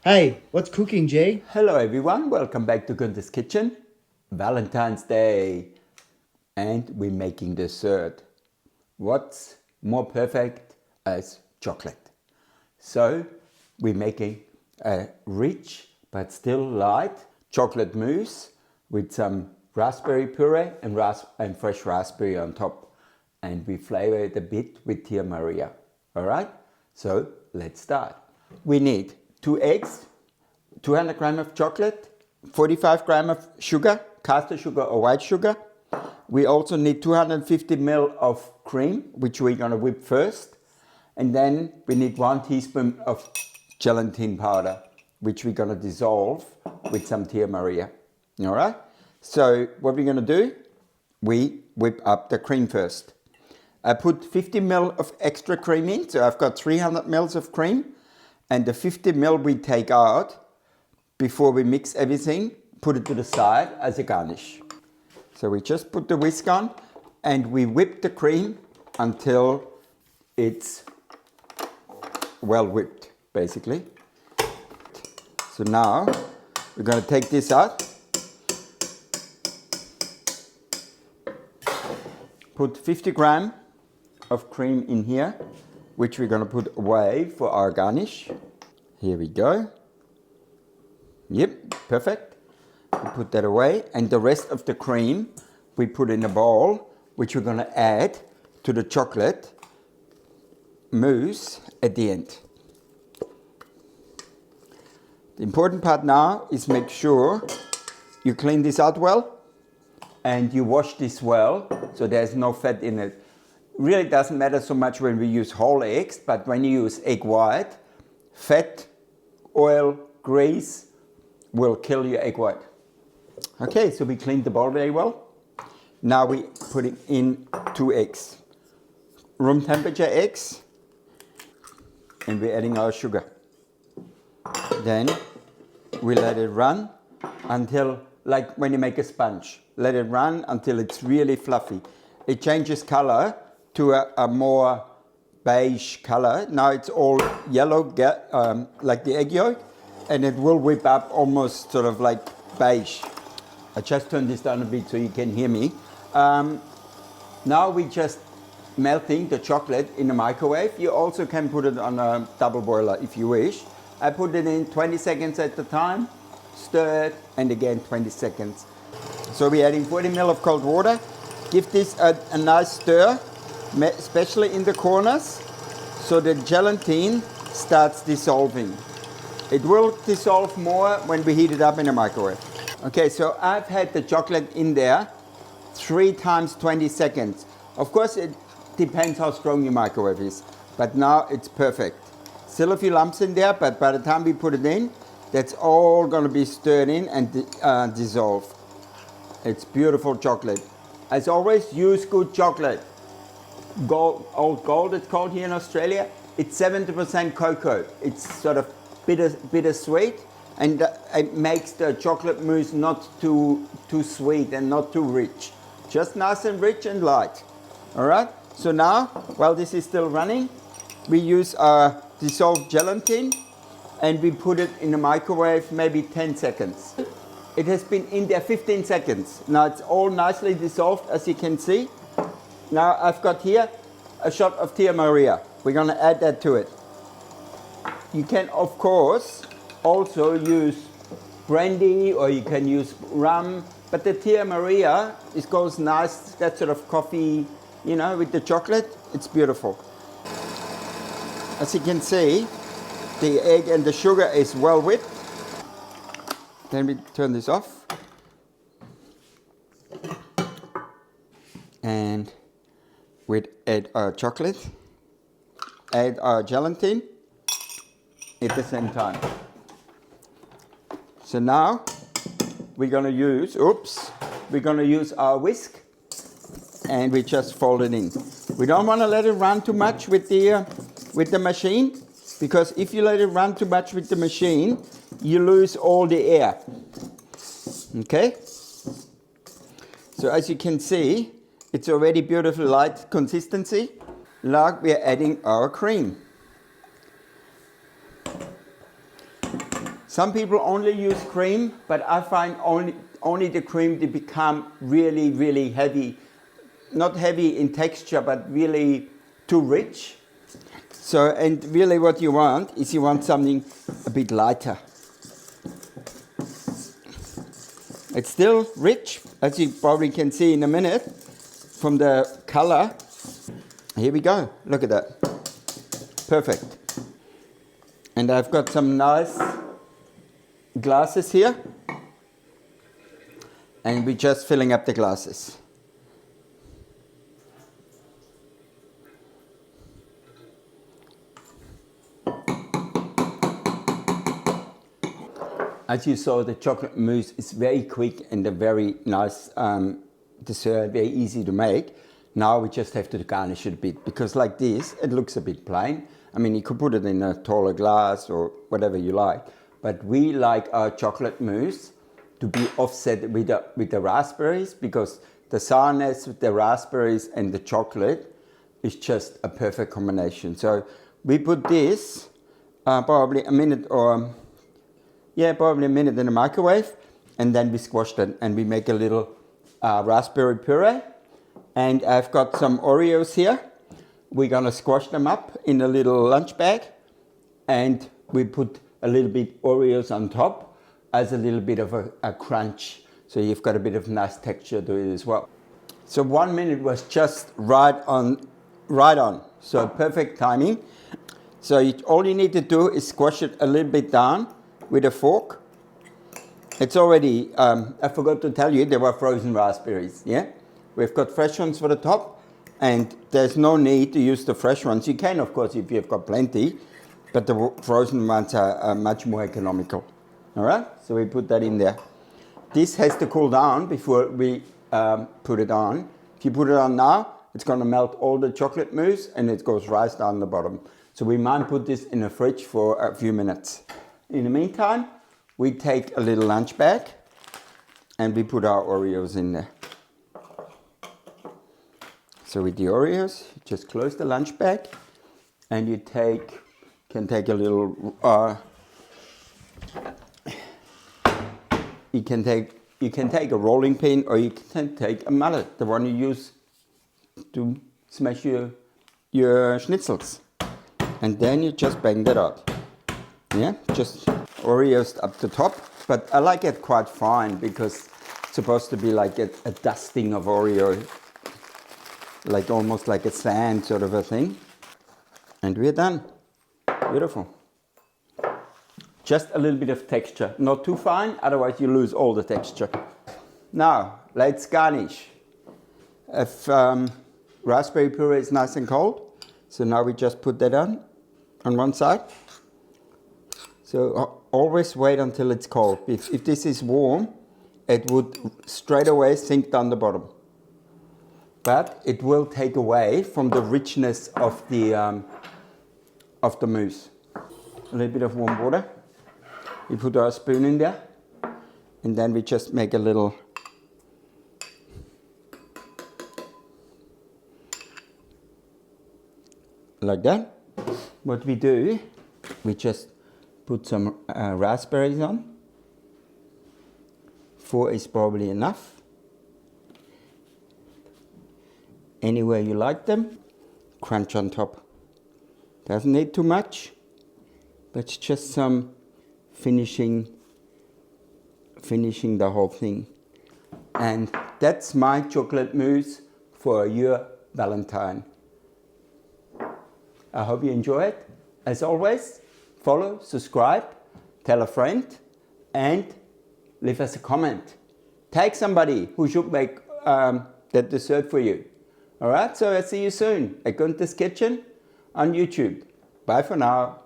Hey, what's cooking, Jay? Hello everyone, welcome back to Gunter's Kitchen. Valentine's Day and we're making dessert. What's more perfect as chocolate? So we're making a rich but still light chocolate mousse with some raspberry puree and fresh raspberry on top, and we flavor it a bit with Tia Maria. Alright, so let's start. We need 2 eggs, 200 grams of chocolate, 45 grams of sugar, caster sugar or white sugar. We also need 250 ml of cream, which we're going to whip first. And then we need 1 teaspoon of gelatine powder, which we're going to dissolve with some Tia Maria. All right? So what we're going to do, we whip up the cream first. I put 50 ml of extra cream in, so I've got 300 ml of cream. And the 50 ml we take out before we mix everything, put it to the side as a garnish. So we just put the whisk on and we whip the cream until it's well whipped, basically. So now we're going to take this out, put 50 grams of cream in here, which we're going to put away for our garnish. Here we go. Yep, perfect. We put that away, and the rest of the cream we put in a bowl, which we're going to add to the chocolate mousse at the end. The important part now is make sure you clean this out well and you wash this well so there's no fat in it. Really doesn't matter so much when we use whole eggs, but when you use egg white, fat, oil, grease will kill your egg white. Okay, so we cleaned the bowl very well. Now we put in 2 eggs, room temperature eggs, and we're adding our sugar. Then we let it run until, like when you make a sponge, let it run until it's really fluffy. It changes color to a more beige color. Now it's all yellow, like the egg yolk, and it will whip up almost sort of like beige. I just turned this down a bit so you can hear me. Now we just melting the chocolate in the microwave. You also can put it on a double boiler if you wish. I put it in 20 seconds at a time, stir it, and again 20 seconds. So we're adding 40 ml of cold water. Give this a nice stir, especially in the corners, so the gelatine starts dissolving. It will dissolve more when we heat it up in the microwave. Okay, so I've had the chocolate in there 3 times 20 seconds. Of course, it depends how strong your microwave is, but now it's perfect. Still a few lumps in there, but by the time we put it in, that's all going to be stirred in and dissolved. It's beautiful chocolate. As always, use good chocolate. Old gold, it's called here in Australia. It's 70% cocoa. It's sort of bittersweet, and it makes the chocolate mousse not too sweet and not too rich. Just nice and rich and light. All right. So now, while this is still running, we use our dissolved gelatine, and we put it in the microwave maybe 10 seconds. It has been in there 15 seconds. Now it's all nicely dissolved, as you can see. Now I've got here a shot of Tia Maria. We're going to add that to it. You can, of course, also use brandy or you can use rum, but the Tia Maria, it goes nice, that sort of coffee, you know, with the chocolate. It's beautiful. As you can see, the egg and the sugar is well whipped. Then we turn this off. And we'd add our chocolate, add our gelatine at the same time. So now we're going to use, our whisk, and we just fold it in. We don't want to let it run too much with the machine, because if you let it run too much with the machine, you lose all the air. Okay? So as you can see, it's already beautiful light consistency. Now we are adding our cream. Some people only use cream, but I find only the cream to become really, really heavy. Not heavy in texture, but really too rich. So, and really what you want is you want something a bit lighter. It's still rich, as you probably can see in a minute from the color. Here we go, look at that. Perfect. And I've got some nice glasses here. And we're just filling up the glasses. As you saw, the chocolate mousse is very quick and a very nice dessert, very easy to make. Now we just have to garnish it a bit, because like this, it looks a bit plain. I mean, you could put it in a taller glass or whatever you like, but we like our chocolate mousse to be offset with the raspberries, because the sourness with the raspberries and the chocolate is just a perfect combination. So we put this probably a minute or probably a minute in the microwave, and then we squash it and we make a little raspberry puree. And I've got some Oreos here. We're gonna squash them up in a little lunch bag, and we put a little bit Oreos on top as a little bit of a crunch. So you've got a bit of nice texture to it as well. So 1 minute was just right on. So perfect timing. So all you need to do is squash it a little bit down with a fork. It's already, I forgot to tell you, there were frozen raspberries, yeah? We've got fresh ones for the top, and there's no need to use the fresh ones. You can, of course, if you've got plenty, but the frozen ones are much more economical. All right, so we put that in there. This has to cool down before we put it on. If you put it on now, it's gonna melt all the chocolate mousse and it goes right down the bottom. So we might put this in the fridge for a few minutes. In the meantime, we take a little lunch bag and we put our Oreos in there. So with the Oreos, you just close the lunch bag and you can take a little, you can take a rolling pin, or you can take a mallet, the one you use to smash your schnitzels. And then you just bang that out. Yeah, just Oreos up the top, but I like it quite fine because it's supposed to be like a dusting of Oreo, like almost like a sand sort of a thing. And we're done. Beautiful. Just a little bit of texture, not too fine, otherwise you lose all the texture. Now, let's garnish. If raspberry puree is nice and cold, so now we just put that on one side. So always wait until it's cold. If this is warm, it would straight away sink down the bottom. But it will take away from the richness of the mousse. A little bit of warm water. We put our spoon in there, and then we just make a little like that. What we do, we just put some raspberries on. 4 is probably enough. Anywhere you like them. Crunch on top. Doesn't need too much, but it's just some finishing the whole thing. And that's my chocolate mousse for your Valentine. I hope you enjoy it. As always, follow, subscribe, tell a friend, and leave us a comment. Tag somebody who should make that dessert for you. All right, so I'll see you soon at Gunter's Kitchen on YouTube. Bye for now.